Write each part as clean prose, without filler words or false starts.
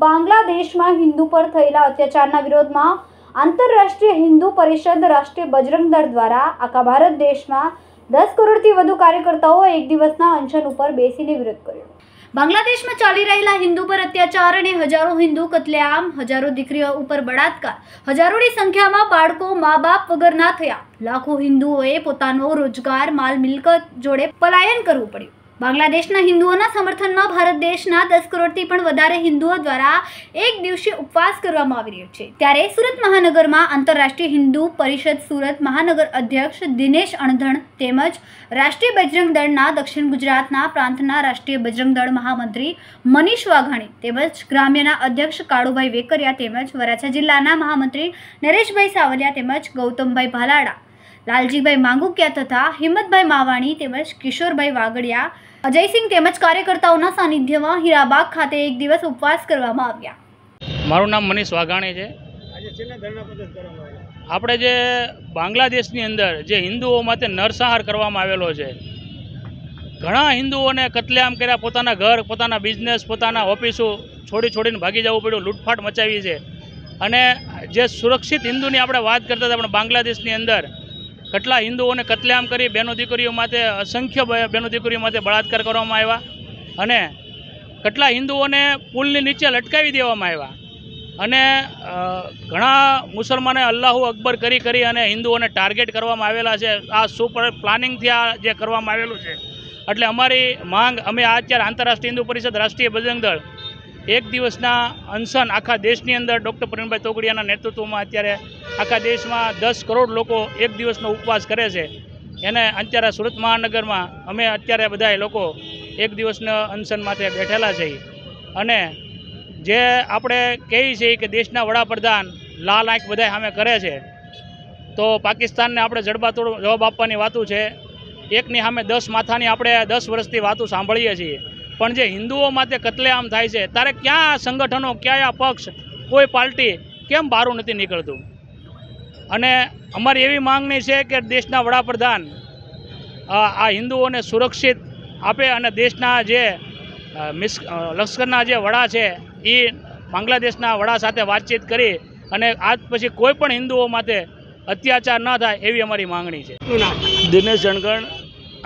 બાંગ્લાદેશમાં હિન્દુ પર થયેલા અત્યાચારના વિરોધમાં આંતરરાષ્ટ્રીય હિન્દુ પરિષદ રાષ્ટ્રીય બજરંગ દળ દ્વારા આખા ભારત દેશમાં 10 કરોડથી વધુ કાર્યકર્તાઓ એક દિવસના અનશન ઉપર બેસીને વિરોધ કર્યો। બાંગ્લાદેશમાં ચાલી રહેલા હિન્દુ પર અત્યાચાર અને હજારો હિન્દુ કતલેઆમ, હજારો દીકરીઓ ઉપર બળાત્કાર, હજારોની સંખ્યામાં બાળકો મા બાપ વગરના થયા, લાખો હિન્દુઓએ પોતાનો રોજગાર, માલ મિલકત જોડે પલાયન કરવું પડ્યું। બાંગ્લાદેશના હિન્દુઓના સમર્થનમાં ભારત દેશના 10 કરોડથી પણ વધારે હિન્દુઓ દ્વારા એક દિવસીય ઉપવાસ કરવામાં આવી રહ્યો છે। ત્યારે સુરત મહાનગરમાં આંતરરાષ્ટ્રીય હિન્દુ પરિષદ સુરત મહાનગર અધ્યક્ષ દિનેશ અણધણ તેમજ રાષ્ટ્રીય બજરંગ દળના દક્ષિણ ગુજરાતના પ્રાંતના રાષ્ટ્રીય બજરંગ દળ મહામંત્રી મનીષ વાઘાણી તેમજ ગ્રામ્યના અધ્યક્ષ કાળુભાઈ વેકરિયા તેમજ વરાછા જિલ્લાના મહામંત્રી નરેશભાઈ સાવલિયા તેમજ ગૌતમભાઈ ભાલાડા, લાલજીભાઈ માંગુકિયા તથા હિંમતભાઈ માવાણી તેમજ કિશોરભાઈ વાગડિયા, અજયસિંહ તેમજ કાર્યકર્તાઓના સાનિધ્યમાં હીરાબાગ ખાતે એક દિવસ ઉપવાસ કરવામાં આવ્યા। મારું નામ મનીષ વાઘાણી છે। આપણે જે બાંગ્લાદેશની અંદર જે હિન્દુઓ માટે નરસંહાર કરવામાં આવેલો છે, ઘણા હિન્દુઓને કતલેઆમ કર્યા, પોતાના ઘર, પોતાના બિઝનેસ, પોતાના ઓફિસો છોડીને ભાગી જવું પડ્યું, લૂંટફાટ મચાવી છે। અને જે સુરક્ષિત હિન્દુની આપણે વાત કરતા હતા, પણ બાંગ્લાદેશની અંદર કેટલા હિન્દુઓને કતલેઆમ કરી, બહેનો દીકરીઓ માટે અસંખ્ય બહેનો દીકરીઓ માટે બળાત્કાર કરવામાં આવ્યા અને કેટલા હિન્દુઓને પુલની નીચે લટકાવી દેવામાં આવ્યા અને ઘણા મુસલમાને અલ્લાહુ અકબર કરી અને હિન્દુઓને ટાર્ગેટ કરવામાં આવેલા છે। આ સુપર પ્લાનિંગથી આ જે કરવામાં આવેલું છે, એટલે અમારી માંગ, અમે અત્યારે આંતરરાષ્ટ્રીય હિન્દુ પરિષદ રાષ્ટ્રીય બજરંગ દળ એક દિવસના અનશન આખા દેશની અંદર ડૉક્ટર પ્રવીણભાઈ તોગડિયાના નેતૃત્વમાં અત્યારે આખા દેશમાં 10 કરોડ લોકો એક દિવસનો ઉપવાસ કરે છે। એને અત્યારે સુરત મહાનગરમાં અમે અત્યારે બધા લોકો એક દિવસના અનશન માટે બેઠેલા છીએ અને જે આપણે કહીએ છીએ કે દેશના વડાપ્રધાન લાલ આંખ બધા સામે કરે છે, તો પાકિસ્તાનને આપણે જડબાતોડ જવાબ આપવાની વાતું છે। એકની સામે 10 માથાની આપણે 10 વર્ષથી વાતું સાંભળીએ છીએ, પણ જે હિન્દુઓ માટે કતલેઆમ થાય છે ત્યારે ક્યાં સંગઠનો, ક્યાં પક્ષ, કોઈ પાર્ટી કેમ બહારું નથી નીકળતું? અને અમારી એવી માંગણી છે કે દેશના વડાપ્રધાન આ હિન્દુઓને સુરક્ષિત આપે અને દેશના જે લશ્કરના જે વડા છે એ બાંગ્લાદેશના વડા સાથે વાતચીત કરી અને આજ પછી કોઈ પણ હિન્દુઓ માટે અત્યાચાર ન થાય એવી અમારી માંગણી છે। દિનેશ અણધણ,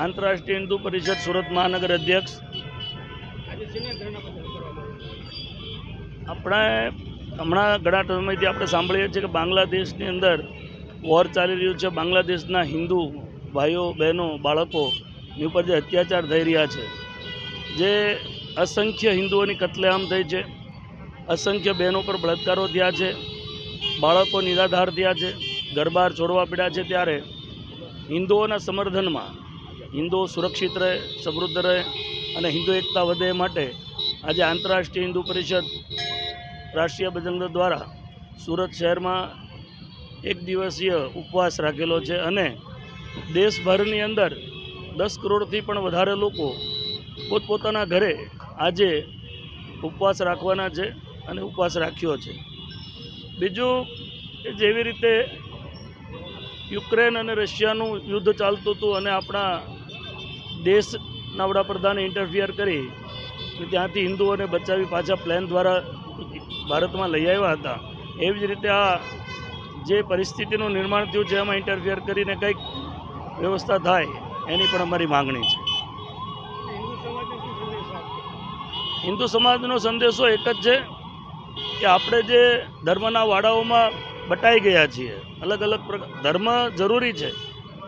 આંતરરાષ્ટ્રીય હિન્દુ પરિષદ સુરત મહાનગર અધ્યક્ષ। આપણે હમણાં ઘણા સમયથી આપણે સાંભળીએ છીએ કે બાંગ્લાદેશની અંદર વોર ચાલી રહ્યું છે। બાંગ્લાદેશના હિન્દુ ભાઈઓ, બહેનો, બાળકોની ઉપર જે અત્યાચાર થઈ રહ્યા છે, જે અસંખ્ય હિન્દુઓની કતલેઆમ થઈ છે, અસંખ્ય બહેનો પર બળાત્કારો થયા છે, બાળકો નિરાધાર થયા છે, ઘર બહાર છોડવા પડ્યા છે, ત્યારે હિન્દુઓના સમર્થનમાં હિન્દુઓ સુરક્ષિત રહે, સમૃદ્ધ રહે અને હિન્દુ એકતા વધે એ માટે આજે આંતરરાષ્ટ્રીય હિન્દુ પરિષદ રાષ્ટ્રીય બજરંગ દળ દ્વારા સુરત શહેરમાં એક દિવસીય ઉપવાસ રાખેલો છે અને દેશભરની અંદર 10 કરોડથી પણ વધારે લોકો પોતપોતાના ઘરે આજે ઉપવાસ રાખવાના છે અને ઉપવાસ રાખ્યો છે। બીજું, જેવી રીતે યુક્રેન અને રશિયાનું યુદ્ધ ચાલતું હતું અને આપણા દેશના વડાપ્રધાને ઇન્ટરફિયર કરી ત્યાંથી હિન્દુઓને બચાવી પાછા પ્લેન દ્વારા ભારતમાં લઈ આવ્યા હતા, એવી જ રીતે આ જે પરિસ્થિતિનું નિર્માણ થયું છે એમાં ઇન્ટરફિયર કરીને કંઈક વ્યવસ્થા થાય એની પણ અમારી માગણી છે। હિન્દુ સમાજનો સંદેશો એક જ છે કે આપણે જે ધર્મના વાડાઓમાં બટાઈ ગયા છીએ, અલગ અલગ ધર્મ જરૂરી છે,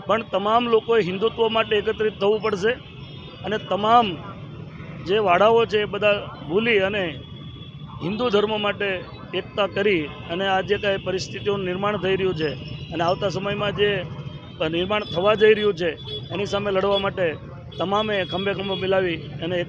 પણ તમામ લોકોએ હિન્દુત્વ માટે એકત્રિત થવું પડશે અને તમામ જે વાડાઓ છે એ બધા ભૂલી અને હિન્દુ ધર્મ માટે એકતા કરી અને આ જે કાંઈ પરિસ્થિતિઓનું નિર્માણ થઈ રહ્યું છે અને આવતા સમયમાં જે નિર્માણ થવા જઈ રહ્યું છે એની સામે લડવા માટે તમામે ખંભે ખંભો મિલાવી અને